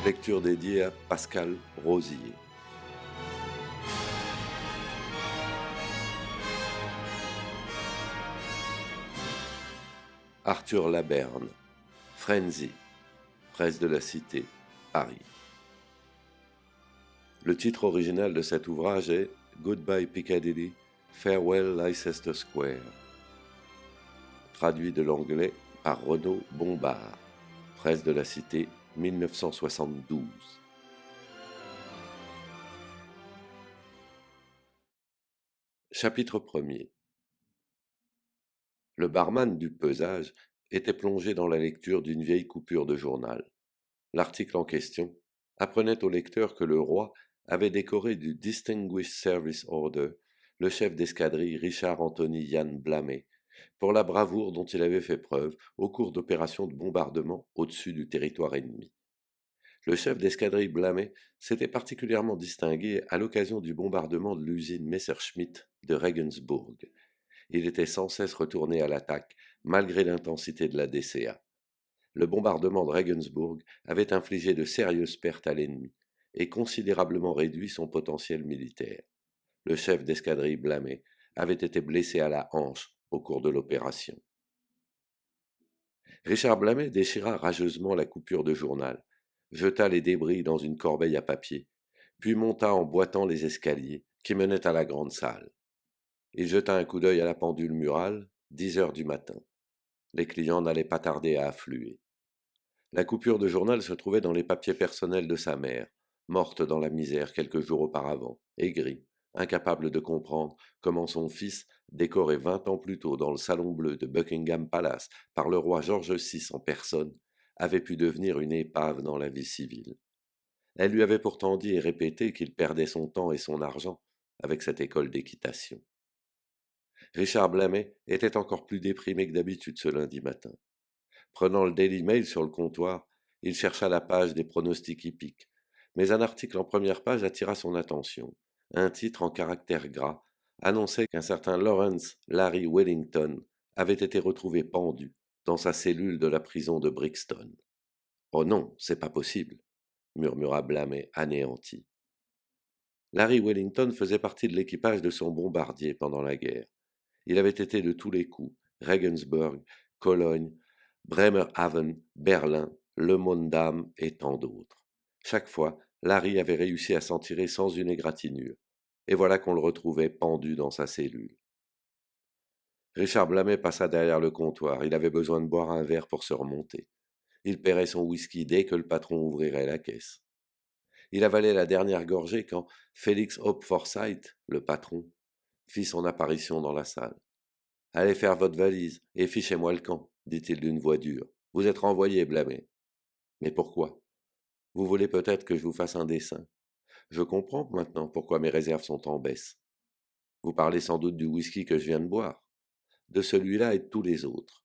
Lecture dédiée à Pascal Rosier. Arthur Laberne, Frenzy, Presse de la Cité, Paris. Le titre original de cet ouvrage est Goodbye Piccadilly, Farewell Leicester Square. Traduit de l'anglais par Renaud Bombard, Presse de la Cité, 1972. Chapitre 1er. Le barman du pesage était plongé dans la lecture d'une vieille coupure de journal. L'article en question apprenait au lecteur que le roi avait décoré du Distinguished Service Order le chef d'escadrille Richard Anthony Yann Blamet pour la bravoure dont il avait fait preuve au cours d'opérations de bombardement au-dessus du territoire ennemi. Le chef d'escadrille Blamet s'était particulièrement distingué à l'occasion du bombardement de l'usine Messerschmitt de Regensburg. Il était sans cesse retourné à l'attaque malgré l'intensité de la DCA. Le bombardement de Regensburg avait infligé de sérieuses pertes à l'ennemi et considérablement réduit son potentiel militaire. Le chef d'escadrille Blamet avait été blessé à la hanche au cours de l'opération. Richard Blamet déchira rageusement la coupure de journal, jeta les débris dans une corbeille à papier, puis monta en boitant les escaliers qui menaient à la grande salle. Il jeta un coup d'œil à la pendule murale, 10 heures du matin. Les clients n'allaient pas tarder à affluer. La coupure de journal se trouvait dans les papiers personnels de sa mère, morte dans la misère quelques jours auparavant, aigrie, incapable de comprendre comment son fils, décoré 20 ans plus tôt dans le salon bleu de Buckingham Palace par le roi George VI en personne, avait pu devenir une épave dans la vie civile. Elle lui avait pourtant dit et répété qu'il perdait son temps et son argent avec cette école d'équitation. Richard Blamet était encore plus déprimé que d'habitude ce lundi matin. Prenant le Daily Mail sur le comptoir, il chercha la page des pronostics hippiques, mais un article en première page attira son attention. Un titre en caractères gras annonçait qu'un certain Lawrence Larry Wellington avait été retrouvé pendu dans sa cellule de la prison de Brixton. Oh non, c'est pas possible, murmura Blamet, anéanti. Larry Wellington faisait partie de l'équipage de son bombardier pendant la guerre. Il avait été de tous les coups, Regensburg, Cologne, Bremerhaven, Berlin, Le Mondam et tant d'autres. Chaque fois, Larry avait réussi à s'en tirer sans une égratignure, et voilà qu'on le retrouvait pendu dans sa cellule. Richard Blamet passa derrière le comptoir, il avait besoin de boire un verre pour se remonter. Il paierait son whisky dès que le patron ouvrirait la caisse. Il avalait la dernière gorgée quand Félix Hope Forsyth, le patron, fit son apparition dans la salle. Allez faire votre valise et fichez-moi le camp, dit-il d'une voix dure. Vous êtes renvoyé, Blamet. Mais pourquoi? Vous voulez peut-être que je vous fasse un dessin. Je comprends maintenant pourquoi mes réserves sont en baisse. Vous parlez sans doute du whisky que je viens de boire, de celui-là et de tous les autres.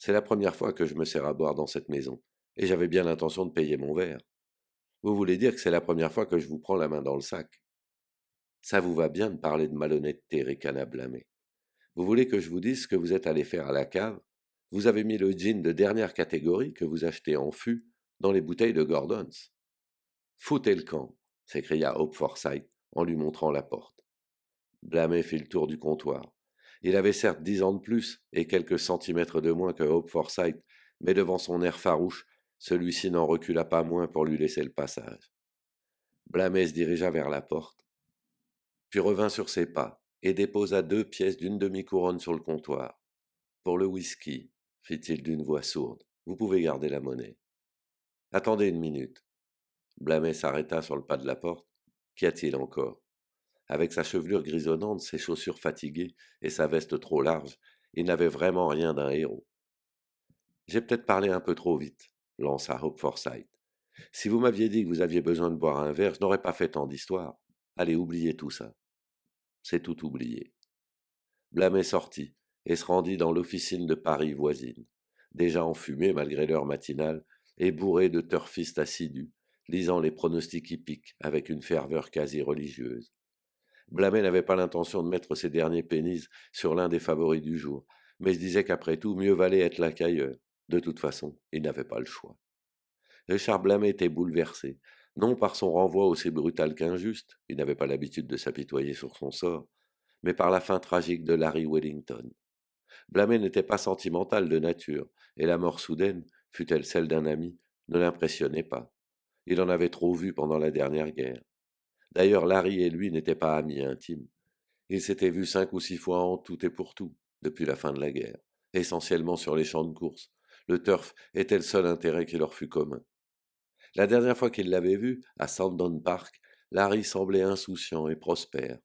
C'est la première fois que je me sers à boire dans cette maison, et j'avais bien l'intention de payer mon verre. Vous voulez dire que c'est la première fois que je vous prends la main dans le sac. Ça vous va bien de parler de malhonnêteté, ricana Blamet. Vous voulez que je vous dise ce que vous êtes allé faire à la cave? Vous avez mis le gin de dernière catégorie que vous achetez en fût dans les bouteilles de Gordon's. Foutez le camp, s'écria Hope Forsyth en lui montrant la porte. Blamet fit le tour du comptoir. Il avait certes 10 ans de plus et quelques centimètres de moins que Hope Forsyth, mais devant son air farouche, celui-ci n'en recula pas moins pour lui laisser le passage. Blamet se dirigea vers la porte, puis revint sur ses pas et déposa 2 pièces d'une demi-couronne sur le comptoir. Pour le whisky, fit-il d'une voix sourde, vous pouvez garder la monnaie. Attendez une minute. Blamet s'arrêta sur le pas de la porte. Qu'y a-t-il encore? Avec sa chevelure grisonnante, ses chaussures fatiguées et sa veste trop large, il n'avait vraiment rien d'un héros. J'ai peut-être parlé un peu trop vite, lança Hope Forsyth. Si vous m'aviez dit que vous aviez besoin de boire un verre, je n'aurais pas fait tant d'histoires. Allez, oubliez tout ça. C'est tout oublié. Blamet sortit et se rendit dans l'officine de Paris voisine, déjà enfumée malgré l'heure matinale et bourrée de turfistes assidus, lisant les pronostics hippiques avec une ferveur quasi religieuse. Blamet n'avait pas l'intention de mettre ses derniers pennies sur l'un des favoris du jour, mais se disait qu'après tout, mieux valait être là qu'ailleurs. De toute façon, il n'avait pas le choix. Richard Blamet était bouleversé, non par son renvoi aussi brutal qu'injuste, il n'avait pas l'habitude de s'apitoyer sur son sort, mais par la fin tragique de Larry Wellington. Blamet n'était pas sentimental de nature, et la mort soudaine, fût-elle celle d'un ami, ne l'impressionnait pas. Il en avait trop vu pendant la dernière guerre. D'ailleurs, Larry et lui n'étaient pas amis intimes. Ils s'étaient vus 5 ou 6 fois en tout et pour tout, depuis la fin de la guerre, essentiellement sur les champs de course. Le turf était le seul intérêt qui leur fût commun. La dernière fois qu'il l'avait vu, à Sandon Park, Larry semblait insouciant et prospère.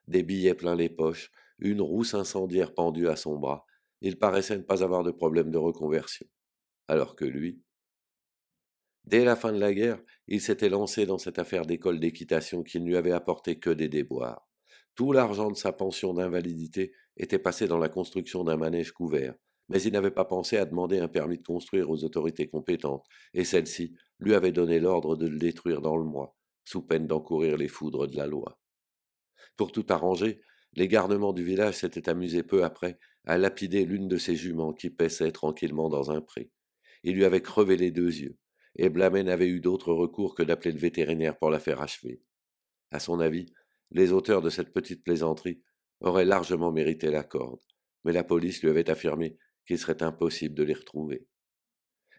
Des billets plein les poches, une rousse incendiaire pendue à son bras. Il paraissait ne pas avoir de problème de reconversion. Alors que lui, dès la fin de la guerre, il s'était lancé dans cette affaire d'école d'équitation qui ne lui avait apporté que des déboires. Tout l'argent de sa pension d'invalidité était passé dans la construction d'un manège couvert, mais il n'avait pas pensé à demander un permis de construire aux autorités compétentes, et celles-ci lui avaient donné l'ordre de le détruire dans le mois, sous peine d'encourir les foudres de la loi. Pour tout arranger, les garnements du village s'étaient amusés peu après à lapider l'une de ses juments qui paissait tranquillement dans un pré. Il lui avait crevé les 2 yeux, et Blamet n'avait eu d'autre recours que d'appeler le vétérinaire pour la faire achever. À son avis, les auteurs de cette petite plaisanterie auraient largement mérité la corde, mais la police lui avait affirmé qu'il serait impossible de les retrouver.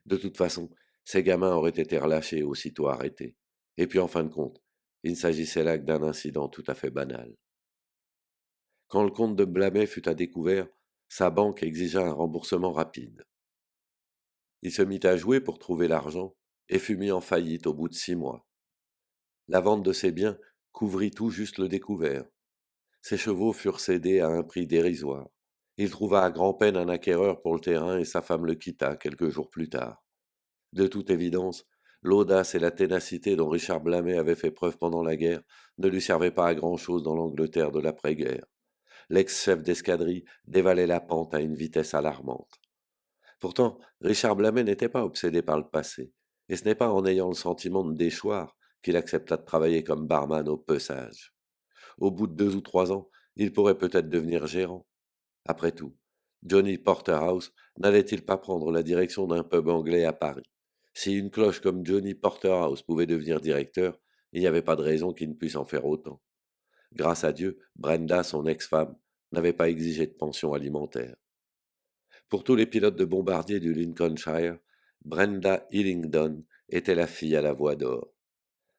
De toute façon, ces gamins auraient été relâchés aussitôt arrêtés. Et puis en fin de compte, il ne s'agissait là que d'un incident tout à fait banal. Quand le compte de Blamet fut à découvert, sa banque exigea un remboursement rapide. Il se mit à jouer pour trouver l'argent et fut mis en faillite au bout de 6 mois. La vente de ses biens couvrit tout juste le découvert. Ses chevaux furent cédés à un prix dérisoire. Il trouva à grand-peine un acquéreur pour le terrain et sa femme le quitta quelques jours plus tard. De toute évidence, l'audace et la ténacité dont Richard Blamet avait fait preuve pendant la guerre ne lui servaient pas à grand-chose dans l'Angleterre de l'après-guerre. L'ex-chef d'escadrille dévalait la pente à une vitesse alarmante. Pourtant, Richard Blamet n'était pas obsédé par le passé, et ce n'est pas en ayant le sentiment de déchoir qu'il accepta de travailler comme barman au Pesage. Au bout de 2 ou 3 ans, il pourrait peut-être devenir gérant. Après tout, Johnny Porterhouse n'allait-il pas prendre la direction d'un pub anglais à Paris? Si une cloche comme Johnny Porterhouse pouvait devenir directeur, il n'y avait pas de raison qu'il ne puisse en faire autant. Grâce à Dieu, Brenda, son ex-femme, n'avait pas exigé de pension alimentaire. Pour tous les pilotes de bombardiers du Lincolnshire, Brenda Hillingdon était la fille à la voix d'or.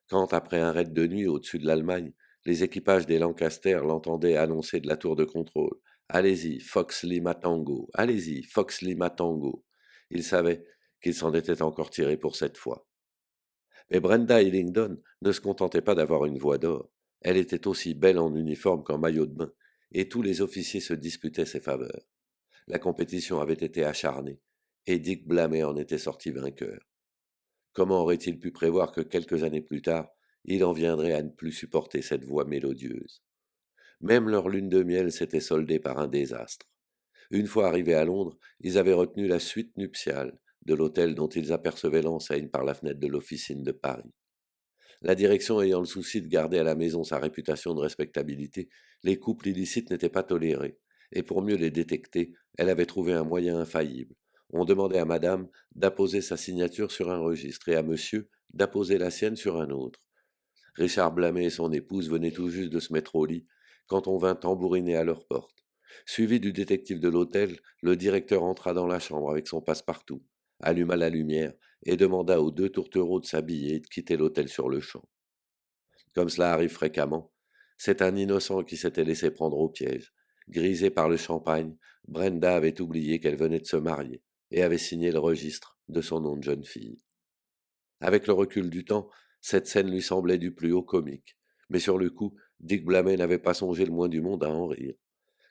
Quand, après un raid de nuit au-dessus de l'Allemagne, les équipages des Lancaster l'entendaient annoncer de la tour de contrôle: Allez-y, Fox Lima Tango, allez-y, Fox Lima Tango. Ils savaient qu'ils s'en étaient encore tirés pour cette fois. Mais Brenda Hillingdon ne se contentait pas d'avoir une voix d'or. Elle était aussi belle en uniforme qu'en maillot de bain, et tous les officiers se disputaient ses faveurs. La compétition avait été acharnée, et Dick Blamet en était sorti vainqueur. Comment aurait-il pu prévoir que quelques années plus tard, il en viendrait à ne plus supporter cette voix mélodieuse? Même leur lune de miel s'était soldée par un désastre. Une fois arrivés à Londres, ils avaient retenu la suite nuptiale de l'hôtel dont ils apercevaient l'enseigne par la fenêtre de l'officine de Paris. La direction ayant le souci de garder à la maison sa réputation de respectabilité, les couples illicites n'étaient pas tolérés, et pour mieux les détecter, elle avait trouvé un moyen infaillible. On demandait à madame d'apposer sa signature sur un registre et à monsieur d'apposer la sienne sur un autre. Richard Blamet et son épouse venaient tout juste de se mettre au lit quand on vint tambouriner à leur porte. Suivi du détective de l'hôtel, le directeur entra dans la chambre avec son passe-partout, alluma la lumière et demanda aux 2 tourtereaux de s'habiller et de quitter l'hôtel sur le champ. Comme cela arrive fréquemment, c'est un innocent qui s'était laissé prendre au piège. Grisé par le champagne, Brenda avait oublié qu'elle venait de se marier et avait signé le registre de son nom de jeune fille. Avec le recul du temps, cette scène lui semblait du plus haut comique. Mais sur le coup, Dick Blamet n'avait pas songé le moins du monde à en rire.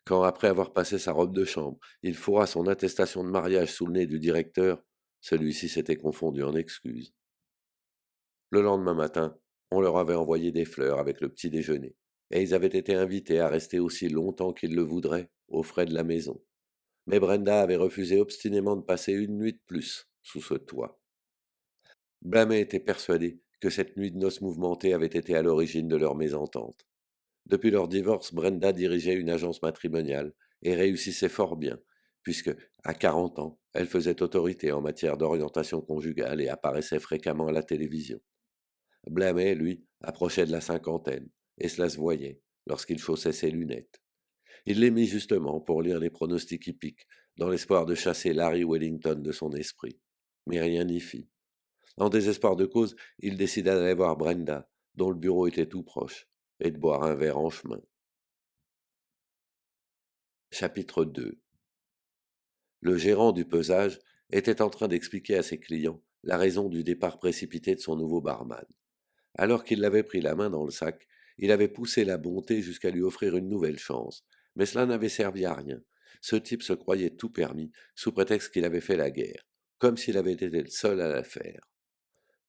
Quand, après avoir passé sa robe de chambre, il fourra son attestation de mariage sous le nez du directeur, celui-ci s'était confondu en excuses. Le lendemain matin, on leur avait envoyé des fleurs avec le petit déjeuner, et ils avaient été invités à rester aussi longtemps qu'ils le voudraient, aux frais de la maison. Mais Brenda avait refusé obstinément de passer une nuit de plus sous ce toit. Blamet était persuadé que cette nuit de noces mouvementée avait été à l'origine de leur mésentente. Depuis leur divorce, Brenda dirigeait une agence matrimoniale et réussissait fort bien, puisque, à 40 ans, elle faisait autorité en matière d'orientation conjugale et apparaissait fréquemment à la télévision. Blamet, lui, approchait de la cinquantaine, et cela se voyait lorsqu'il chaussait ses lunettes. Il les mit justement pour lire les pronostics hippiques, dans l'espoir de chasser Larry Wellington de son esprit. Mais rien n'y fit. En désespoir de cause, il décida d'aller voir Brenda, dont le bureau était tout proche, et de boire un verre en chemin. Chapitre 2. Le gérant du pesage était en train d'expliquer à ses clients la raison du départ précipité de son nouveau barman. Alors qu'il l'avait pris la main dans le sac, il avait poussé la bonté jusqu'à lui offrir une nouvelle chance. Mais cela n'avait servi à rien. Ce type se croyait tout permis, sous prétexte qu'il avait fait la guerre, comme s'il avait été le seul à la faire.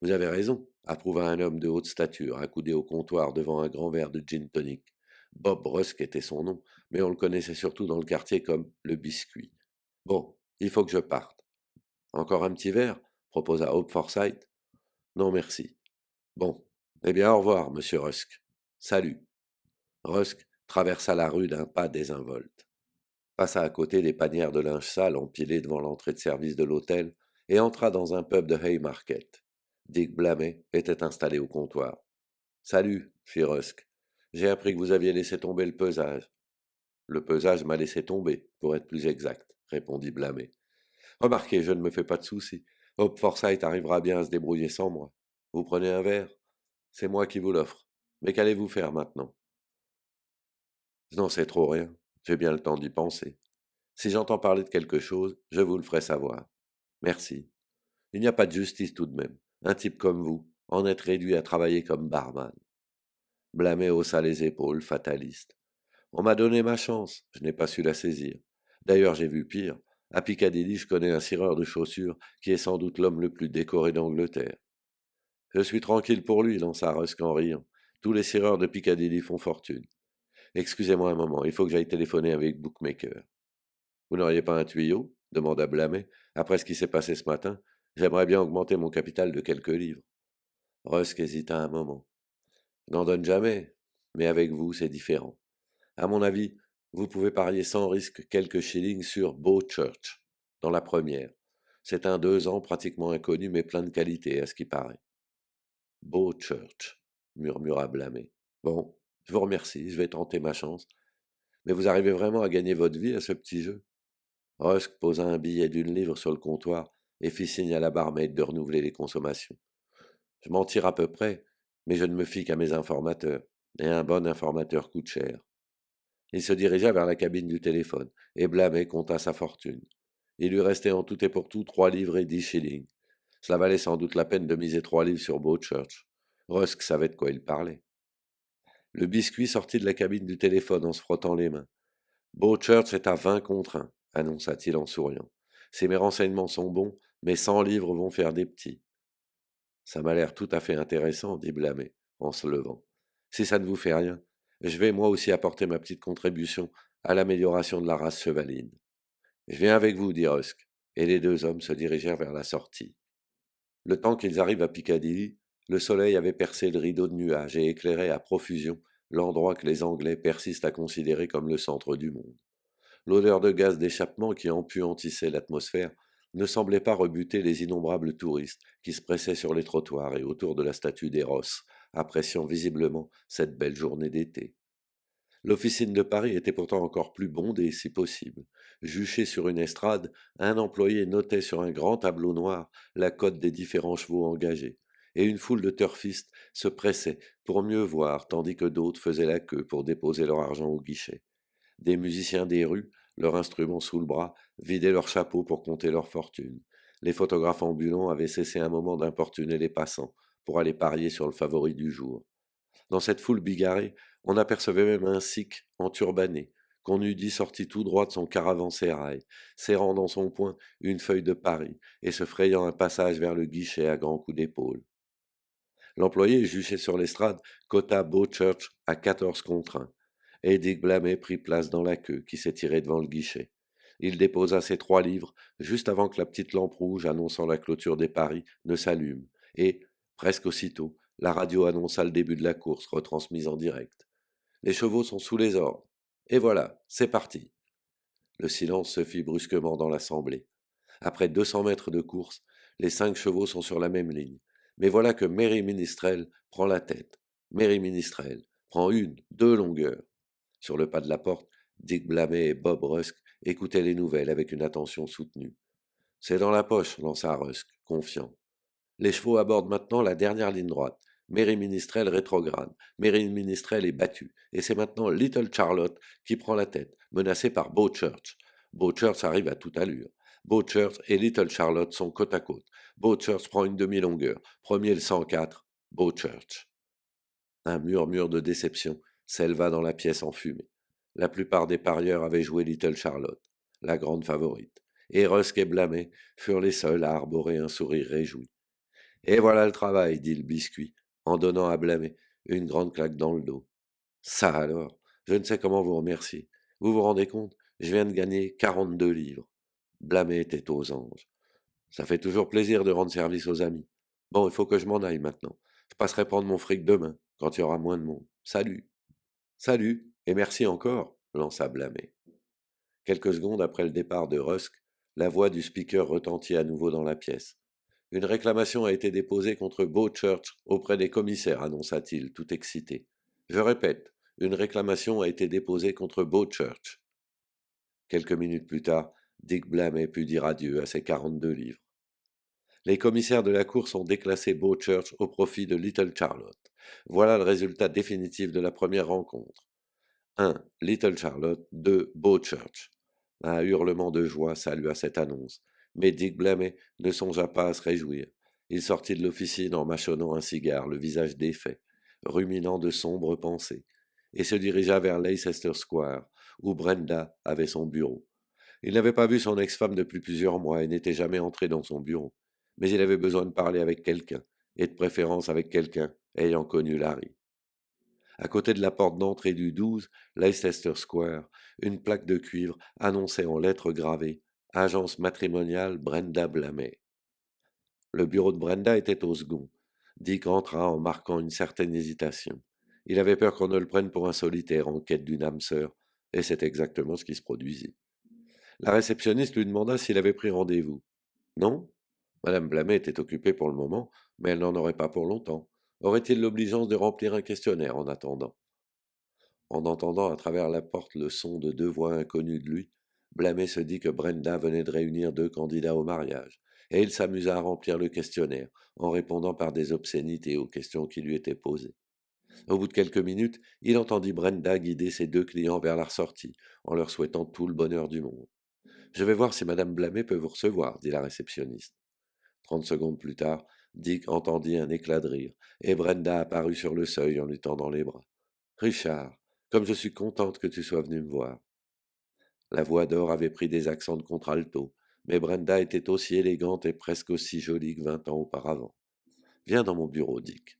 Vous avez raison, approuva un homme de haute stature, accoudé au comptoir devant un grand verre de gin tonic. Bob Rusk était son nom, mais on le connaissait surtout dans le quartier comme le biscuit. Bon, il faut que je parte. Encore un petit verre proposa Hope Forsyth. Non, merci. Bon, eh bien au revoir, monsieur Rusk. Salut. Rusk traversa la rue d'un pas désinvolte, passa à côté des panières de linge sale empilées devant l'entrée de service de l'hôtel et entra dans un pub de Haymarket. Dick Blamet était installé au comptoir. Salut, fit Rusk. J'ai appris que vous aviez laissé tomber le pesage. Le pesage m'a laissé tomber, pour être plus exact, répondit Blamet. Remarquez, je ne me fais pas de soucis. Hope Forsyth arrivera bien à se débrouiller sans moi. Vous prenez un verre? C'est moi qui vous l'offre. Mais qu'allez-vous faire maintenant? Je n'en sais trop rien. J'ai bien le temps d'y penser. Si j'entends parler de quelque chose, je vous le ferai savoir. Merci. Il n'y a pas de justice tout de même. Un type comme vous, en être réduit à travailler comme barman. Blamet haussa les épaules, fataliste. On m'a donné ma chance, je n'ai pas su la saisir. D'ailleurs, j'ai vu pire. À Piccadilly, je connais un cireur de chaussures qui est sans doute l'homme le plus décoré d'Angleterre. Je suis tranquille pour lui, lança Rusk en riant. Tous les cireurs de Piccadilly font fortune. Excusez-moi un moment, il faut que j'aille téléphoner avec Bookmaker. Vous n'auriez pas un tuyau demanda Blamet. Après ce qui s'est passé ce matin, j'aimerais bien augmenter mon capital de quelques livres. Rusk hésita un moment. Je n'en donne jamais, mais avec vous, c'est différent. À mon avis, vous pouvez parier sans risque quelques shillings sur Bow Church, dans la première. C'est un 2 ans pratiquement inconnu, mais plein de qualité, à ce qui paraît. Bow Church, murmura Blamet. Bon, je vous remercie, je vais tenter ma chance. Mais vous arrivez vraiment à gagner votre vie à ce petit jeu? Rusk posa un billet d'1 livre sur le comptoir et fit signe à la barmaid de renouveler les consommations. Je m'en tire à peu près, mais je ne me fie qu'à mes informateurs, et un bon informateur coûte cher. Il se dirigea vers la cabine du téléphone, et Blamet compta sa fortune. Il lui restait en tout et pour tout 3 livres et 10 shillings. Cela valait sans doute la peine de miser 3 livres sur Church. Rusk savait de quoi il parlait. Le biscuit sortit de la cabine du téléphone en se frottant les mains. Church est à 20 contre 1, annonça-t-il en souriant. Si mes renseignements sont bons, mes 100 livres vont faire des petits. Ça m'a l'air tout à fait intéressant, dit Blamet, en se levant. Si ça ne vous fait rien, je vais moi aussi apporter ma petite contribution à l'amélioration de la race chevaline. Je viens avec vous, dit Rusk, et les 2 hommes se dirigèrent vers la sortie. Le temps qu'ils arrivent à Piccadilly, le soleil avait percé le rideau de nuages et éclairait à profusion l'endroit que les Anglais persistent à considérer comme le centre du monde. L'odeur de gaz d'échappement qui empuantissait l'atmosphère ne semblait pas rebuter les innombrables touristes qui se pressaient sur les trottoirs et autour de la statue d'Eros, appréciant visiblement cette belle journée d'été. L'officine de Paris était pourtant encore plus bondée, si possible. Juché sur une estrade, un employé notait sur un grand tableau noir la cote des différents chevaux engagés, et une foule de turfistes se pressait pour mieux voir, tandis que d'autres faisaient la queue pour déposer leur argent au guichet. Des musiciens des rues, leurs instruments sous le bras, vidaient leurs chapeaux pour compter leur fortune. Les photographes ambulants avaient cessé un moment d'importuner les passants pour aller parier sur le favori du jour. Dans cette foule bigarrée, on apercevait même un sikh enturbané, qu'on eût dit sorti tout droit de son caravansérail, serrant dans son poing une feuille de Paris et se frayant un passage vers le guichet à grands coups d'épaule. L'employé juché sur l'estrade cota Church à 14 contre 1, et Dick Blamet prit place dans la queue qui s'étirait devant le guichet. Il déposa ses 3 livres juste avant que la petite lampe rouge annonçant la clôture des paris ne s'allume, et, presque aussitôt, la radio annonça le début de la course, retransmise en direct. Les chevaux sont sous les ordres. Et voilà, c'est parti. Le silence se fit brusquement dans l'assemblée. Après 200 mètres de course, les 5 chevaux sont sur la même ligne. Mais voilà que Mary Ministrel prend la tête. Mary Ministrel prend une, deux longueurs. Sur le pas de la porte, Dick Blamet et Bob Rusk écoutaient les nouvelles avec une attention soutenue. C'est dans la poche, lança Rusk, confiant. Les chevaux abordent maintenant la dernière ligne droite. Mary Ministrel rétrograde. Mary Ministrel est battue. Et c'est maintenant Little Charlotte qui prend la tête, menacée par Bow Church. Bow Church arrive à toute allure. Bow Church et Little Charlotte sont côte à côte. Bow Church prend une demi-longueur. Premier le 104, Bow Church. Un murmure de déception s'éleva dans la pièce enfumée. La plupart des parieurs avaient joué Little Charlotte, la grande favorite. Et Rusk et Blamet furent les seuls à arborer un sourire réjoui. Et voilà le travail, dit le biscuit, en donnant à Blamet une grande claque dans le dos. Ça alors, je ne sais comment vous remercier. Vous vous rendez compte? Je viens de gagner 42 livres. Blamet était aux anges. Ça fait toujours plaisir de rendre service aux amis. Bon, il faut que je m'en aille maintenant. Je passerai prendre mon fric demain, quand il y aura moins de monde. Salut. Salut, et merci encore, lança Blamet. Quelques secondes après le départ de Rusk, la voix du speaker retentit à nouveau dans la pièce. Une réclamation a été déposée contre Bow Church auprès des commissaires, annonça-t-il, tout excité. Je répète, une réclamation a été déposée contre Bow Church. Quelques minutes plus tard, Dick Blamet put dire adieu à ses 42 livres. Les commissaires de la course ont déclassé Bow Church au profit de Little Charlotte. Voilà le résultat définitif de la première rencontre. 1. Little Charlotte. 2. Bow Church. Un hurlement de joie salua cette annonce, mais Dick Blamet ne songea pas à se réjouir. Il sortit de l'officine en mâchonnant un cigare, le visage défait, ruminant de sombres pensées, et se dirigea vers Leicester Square, où Brenda avait son bureau. Il n'avait pas vu son ex-femme depuis plusieurs mois et n'était jamais entré dans son bureau, mais il avait besoin de parler avec quelqu'un, et de préférence avec quelqu'un ayant connu Larry. À côté de la porte d'entrée du 12, Leicester Square, une plaque de cuivre annonçait en lettres gravées Agence matrimoniale Brenda Blamet. Le bureau de Brenda était au second. Dick entra en marquant une certaine hésitation. Il avait peur qu'on ne le prenne pour un solitaire en quête d'une âme sœur, et c'est exactement ce qui se produisit. La réceptionniste lui demanda s'il avait pris rendez-vous. Non? Madame Blamet était occupée pour le moment, mais elle n'en aurait pas pour longtemps. Aurait-il l'obligeance de remplir un questionnaire en attendant? En entendant à travers la porte le son de 2 voix inconnues de lui, Blamet se dit que Brenda venait de réunir 2 candidats au mariage, et il s'amusa à remplir le questionnaire, en répondant par des obscénités aux questions qui lui étaient posées. Au bout de quelques minutes, il entendit Brenda guider ses 2 clients vers la sortie, en leur souhaitant tout le bonheur du monde. Je vais voir si Madame Blamet peut vous recevoir, dit la réceptionniste. 30 secondes plus tard, Dick entendit un éclat de rire, et Brenda apparut sur le seuil en lui tendant les bras. Richard, comme je suis contente que tu sois venu me voir. La voix d'or avait pris des accents de contralto, mais Brenda était aussi élégante et presque aussi jolie que 20 ans auparavant. Viens dans mon bureau, Dick.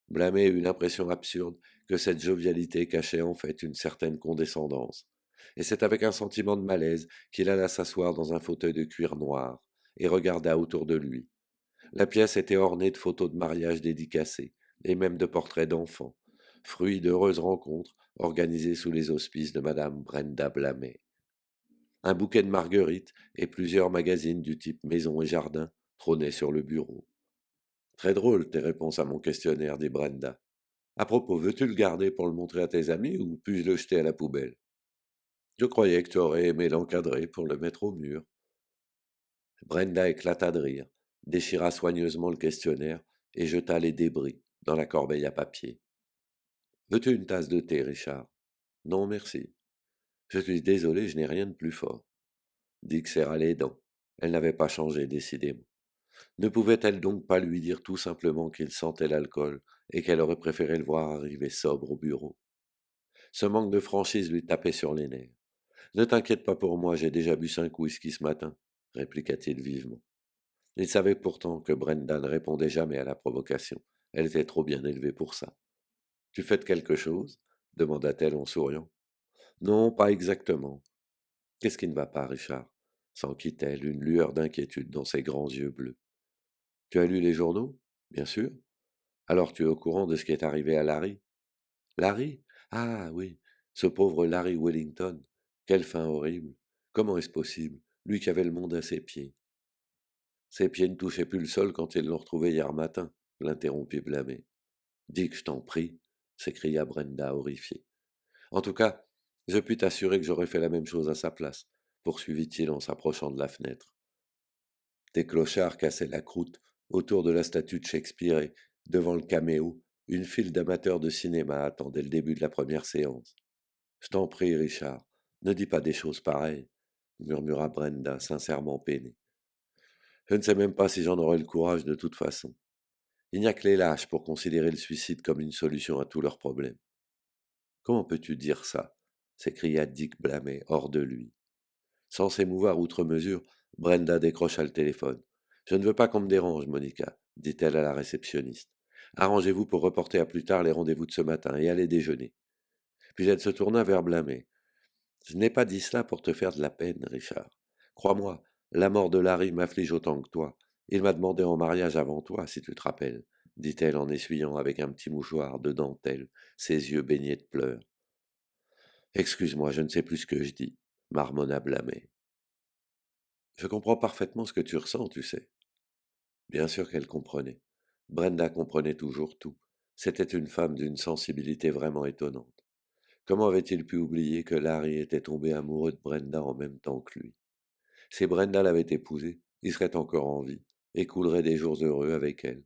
Blamet eut l'impression absurde que cette jovialité cachait en fait une certaine condescendance. Et c'est avec un sentiment de malaise qu'il alla s'asseoir dans un fauteuil de cuir noir et regarda autour de lui. La pièce était ornée de photos de mariage dédicacées, et même de portraits d'enfants, fruits d'heureuses rencontres organisées sous les auspices de Madame Brenda Blamet. Un bouquet de marguerites et plusieurs magazines du type Maison et Jardin trônaient sur le bureau. Très drôle tes réponses à mon questionnaire, dit Brenda. À propos, veux-tu le garder pour le montrer à tes amis ou puis-je le jeter à la poubelle? Je croyais que tu aurais aimé l'encadrer pour le mettre au mur. Brenda éclata de rire, déchira soigneusement le questionnaire et jeta les débris dans la corbeille à papier. Veux-tu une tasse de thé, Richard? Non, merci. Je suis désolé, je n'ai rien de plus fort. Dick serra les dents. Elle n'avait pas changé, décidément. Ne pouvait-elle donc pas lui dire tout simplement qu'il sentait l'alcool et qu'elle aurait préféré le voir arriver sobre au bureau? Ce manque de franchise lui tapait sur les nerfs. Ne t'inquiète pas pour moi, j'ai déjà bu 5 whisky ce matin, répliqua-t-il vivement. Il savait pourtant que Brenda ne répondait jamais à la provocation. Elle était trop bien élevée pour ça. Tu fais quelque chose? Demanda-t-elle en souriant. Non, pas exactement. Qu'est-ce qui ne va pas, Richard? S'enquit-elle, une lueur d'inquiétude dans ses grands yeux bleus. Tu as lu les journaux? Bien sûr. Alors tu es au courant de ce qui est arrivé à Larry? Larry? Ah oui, ce pauvre Larry Wellington. Quelle fin horrible. Comment est-ce possible, lui qui avait le monde à ses pieds? Ses pieds ne touchaient plus le sol quand ils l'ont retrouvé hier matin, l'interrompit Blâmé. Dick, je t'en prie, s'écria Brenda horrifiée. En tout cas, je puis t'assurer que j'aurais fait la même chose à sa place, poursuivit-il en s'approchant de la fenêtre. Des clochards cassaient la croûte autour de la statue de Shakespeare et, devant le caméo, une file d'amateurs de cinéma attendait le début de la première séance. Je t'en prie, Richard, ne dis pas des choses pareilles, murmura Brenda, sincèrement peinée. Je ne sais même pas si j'en aurai le courage de toute façon. Il n'y a que les lâches pour considérer le suicide comme une solution à tous leurs problèmes. Comment peux-tu dire ça s'écria Dick blâmé, hors de lui. Sans s'émouvoir outre mesure, Brenda décrocha le téléphone. Je ne veux pas qu'on me dérange, Monica, dit-elle à la réceptionniste. Arrangez-vous pour reporter à plus tard les rendez-vous de ce matin et allez déjeuner. Puis elle se tourna vers Blâmé. Je n'ai pas dit cela pour te faire de la peine, Richard. Crois-moi, la mort de Larry m'afflige autant que toi. Il m'a demandé en mariage avant toi, si tu te rappelles, dit-elle en essuyant avec un petit mouchoir de dentelle ses yeux baignés de pleurs. Excuse-moi, je ne sais plus ce que je dis, marmonna Blâmé. Je comprends parfaitement ce que tu ressens, tu sais. Bien sûr qu'elle comprenait. Brenda comprenait toujours tout. C'était une femme d'une sensibilité vraiment étonnante. Comment avait-il pu oublier que Larry était tombé amoureux de Brenda en même temps que lui? Si Brenda l'avait épousé, il serait encore en vie et coulerait des jours heureux avec elle.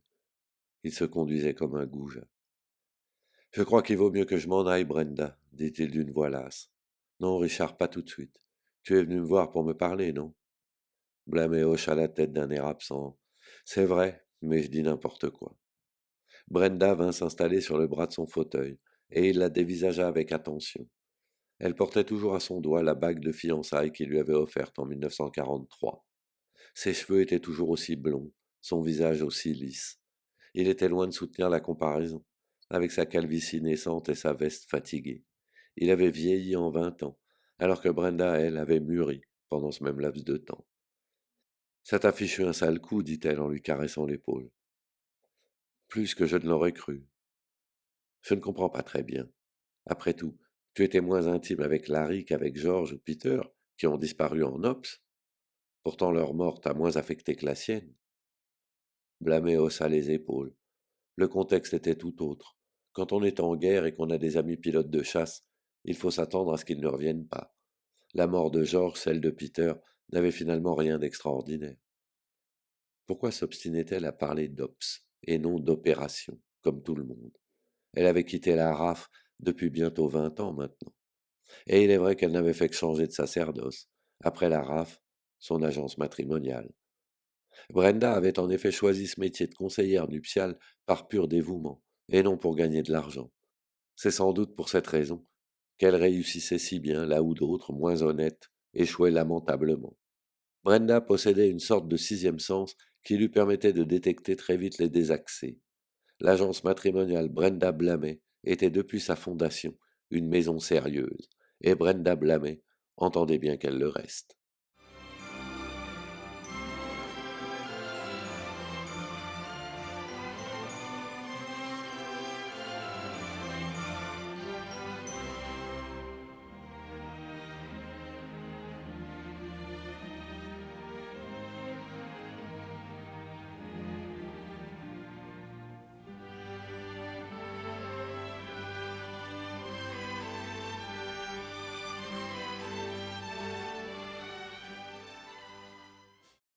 Il se conduisait comme un goujat. Je crois qu'il vaut mieux que je m'en aille, Brenda, dit-il d'une voix lasse. Non, Richard, pas tout de suite. Tu es venu me voir pour me parler, non? Blâmé hocha la tête d'un air absent. C'est vrai, mais je dis n'importe quoi. Brenda vint s'installer sur le bras de son fauteuil, et il la dévisagea avec attention. Elle portait toujours à son doigt la bague de fiançailles qu'il lui avait offerte en 1943. Ses cheveux étaient toujours aussi blonds, son visage aussi lisse. Il était loin de soutenir la comparaison, avec sa calvitie naissante et sa veste fatiguée. Il avait vieilli en 20 ans, alors que Brenda, elle, avait mûri pendant ce même laps de temps. Ça t'a fichu un sale coup, dit-elle en lui caressant l'épaule. Plus que je ne l'aurais cru. Je ne comprends pas très bien. Après tout, tu étais moins intime avec Larry qu'avec George ou Peter, qui ont disparu en Ops. Pourtant leur mort t'a moins affecté que la sienne. Blâmé haussa les épaules. Le contexte était tout autre. Quand on est en guerre et qu'on a des amis pilotes de chasse, il faut s'attendre à ce qu'ils ne reviennent pas. La mort de George, celle de Peter, n'avait finalement rien d'extraordinaire. Pourquoi s'obstinait-elle à parler d'Ops et non d'opération, comme tout le monde? Elle avait quitté la RAF depuis bientôt 20 ans maintenant. Et il est vrai qu'elle n'avait fait que changer de sacerdoce. Après la RAF, son agence matrimoniale. Brenda avait en effet choisi ce métier de conseillère nuptiale par pur dévouement, et non pour gagner de l'argent. C'est sans doute pour cette raison qu'elle réussissait si bien là où d'autres, moins honnêtes, échouaient lamentablement. Brenda possédait une sorte de sixième sens qui lui permettait de détecter très vite les désaxés. L'agence matrimoniale Brenda Blamet était depuis sa fondation une maison sérieuse, et Brenda Blamet entendait bien qu'elle le reste.